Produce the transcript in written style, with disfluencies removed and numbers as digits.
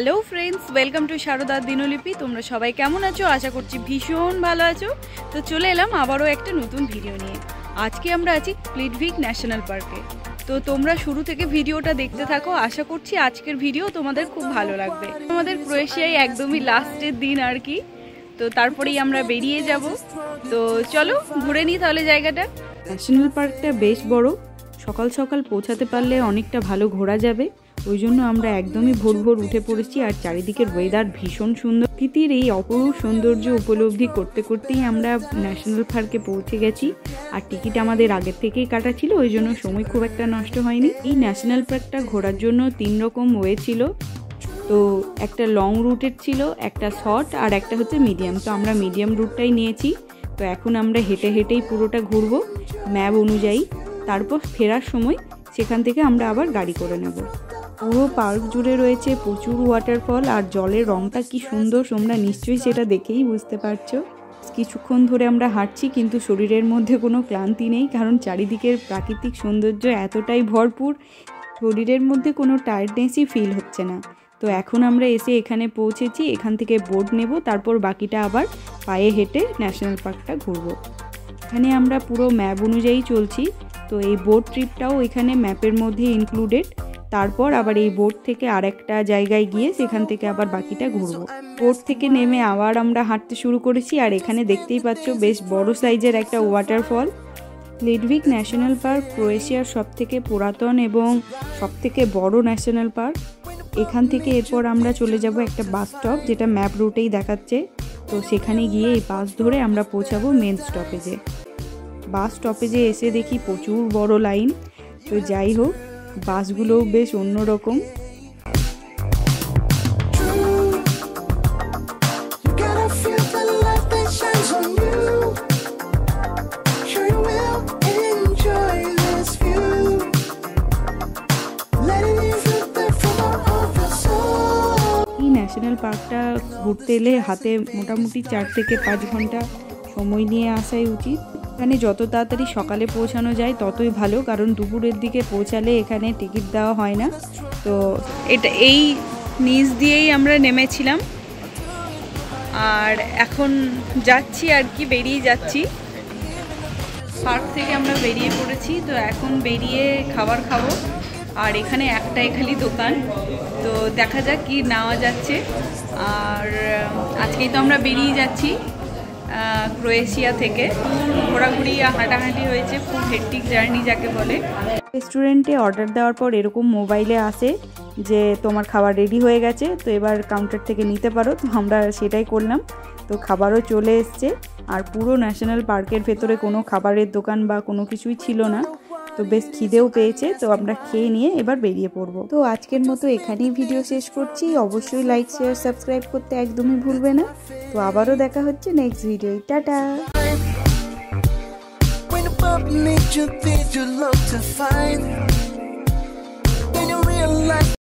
Hello friends, welcome to Sharada Dinlipi. তোমরা সবাই কেমন আছো? আশা করছি ভীষণ ভালো আছো। তো চলে এলাম আবারও একটা নতুন ভিডিও নিয়ে। আজকে আমরা আছি প্লিটভিক ন্যাশনাল পার্কে। তো তোমরা শুরু থেকে ভিডিওটা দেখতে থাকো। আশা করছি আজকের ভিডিও তোমাদের খুব ভালো লাগবে। আমাদের ক্রোয়েশিয়ায় একদমই লাস্টের দিন আর কি, তো তারপরেই আমরা বেরিয়ে যাব। তো চলো ঘুরে নিই তাহলে জায়গাটা। ন্যাশনাল পার্কটা বেশ বড়, সকাল সকাল পৌঁছাতে পারলে অনেকটা ভালো ঘোরা যাবে। ওই জন্য আমরা একদমই ভোর ভোর উঠে পড়েছি। আর চারিদিকের ওয়েদার ভীষণ সুন্দর। প্রকৃতির এই অপরূপ সৌন্দর্য উপলব্ধি করতে করতেই আমরা ন্যাশনাল পার্কে পৌঁছে গেছি। আর টিকিট আমাদের আগের থেকেই কাটা ছিল, ওই জন্য সময় খুব একটা নষ্ট হয়নি। এই ন্যাশনাল পার্কটা ঘোরার জন্য 3 রকম ওয়ে ছিল। তো একটা লং রুটের ছিল, একটা শর্ট, আর একটা হচ্ছে মিডিয়াম। তো আমরা মিডিয়াম রুটটাই নিয়েছি। তো এখন আমরা হেঁটে হেঁটেই পুরোটা ঘুরবো ম্যাপ অনুযায়ী। তারপর ফেরার সময় সেখান থেকে আমরা আবার গাড়ি করে নেব। পুরো পার্ক জুড়ে রয়েছে প্রচুর ওয়াটারফল, আর জলের রঙটা কি সুন্দর তোমরা নিশ্চয়ই সেটা দেখেই বুঝতে পারছো। কিছুক্ষণ ধরে আমরা হাঁটছি, কিন্তু শরীরের মধ্যে কোনো ক্লান্তি নেই, কারণ চারিদিকের প্রাকৃতিক সৌন্দর্য এতটাই ভরপুর, শরীরের মধ্যে কোনো টায়ার্ডনেসই ফিল হচ্ছে না। তো এখন আমরা এসে এখানে পৌঁছেছি। এখান থেকে বোট নেব, তারপর বাকিটা আবার পায়ে হেঁটে ন্যাশনাল পার্কটা ঘুরবো। এখানে আমরা পুরো ম্যাপ অনুযায়ী চলছি। তো এই বোট ট্রিপটাও এখানে ম্যাপের মধ্যে ইনক্লুডেড। তারপর আবার এই বোট থেকে আরেকটা জায়গায় গিয়ে সেখান থেকে আবার বাকিটা ঘুরবো। বোট থেকে নেমে আবার আমরা হাঁটতে শুরু করেছি। আর এখানে দেখতেই পাচ্ছ বেশ বড় সাইজের একটা ওয়াটারফল। প্লিটভিক ন্যাশনাল পার্ক ক্রোয়েশিয়ার সবথেকে পুরাতন এবং সবথেকে বড় ন্যাশনাল পার্ক। এখান থেকে এরপর আমরা চলে যাব একটা বাস স্টপ, যেটা ম্যাপ রুটেই দেখাচ্ছে। তো সেখানে গিয়ে এই বাস ধরে আমরা পৌঁছাবো মেন স্টপেজে। বাস স্টপেজে এসে দেখি প্রচুর বড় লাইন। তো যাই হোক, বাসগুলোও বেশ অন্যরকম। ন্যাশনাল পার্কটা ঘুরতে এলে হাতে মোটামুটি 4 থেকে 5 ঘন্টা সময় নিয়ে আসাই উচিত। এখানে যত তাড়াতাড়ি সকালে পৌঁছানো যায় ততই ভালো, কারণ দুপুরের দিকে পৌঁছালে এখানে টিকিট দেওয়া হয় না। তো এটা এই নিচ দিয়েই আমরা নেমেছিলাম, আর এখন যাচ্ছি আর কি, বেরিয়ে যাচ্ছি। পার্ক থেকে আমরা বেরিয়ে পড়েছি। তো এখন বেরিয়ে খাবার খাবো। আর এখানে একটাই খালি দোকান, তো দেখা যাক কি নেওয়া যাচ্ছে। আর আজকেই তো আমরা বেরিয়ে যাচ্ছি ক্রোয়েশিয়া থেকে। ঘোরাঘুরি হাঁটাহাঁটি হয়েছে, খুব হেক্টিক জার্নি যাকে বলে। রেস্টুরেন্টে অর্ডার দেওয়ার পর এরকম মোবাইলে আসে যে তোমার খাবার রেডি হয়ে গেছে, তো এবার কাউন্টার থেকে নিতে পারো। তো আমরা সেটাই করলাম। তো খাবারও চলে এসছে। আর পুরো ন্যাশনাল পার্কের ভেতরে কোনো খাবারের দোকান বা কোনো কিছুই ছিল না। তো বেশ খিদেও পেয়েছে, তো আমরা খেয়ে নিয়ে এবার বেরিয়ে পড়বো। তো আজকের মতো এখানেই ভিডিও শেষ করছি। অবশ্যই লাইক, শেয়ার, সাবস্ক্রাইব করতে একদমই ভুলবে না। তো আবারও দেখা হচ্ছে নেক্সট ভিডিও। টাটা।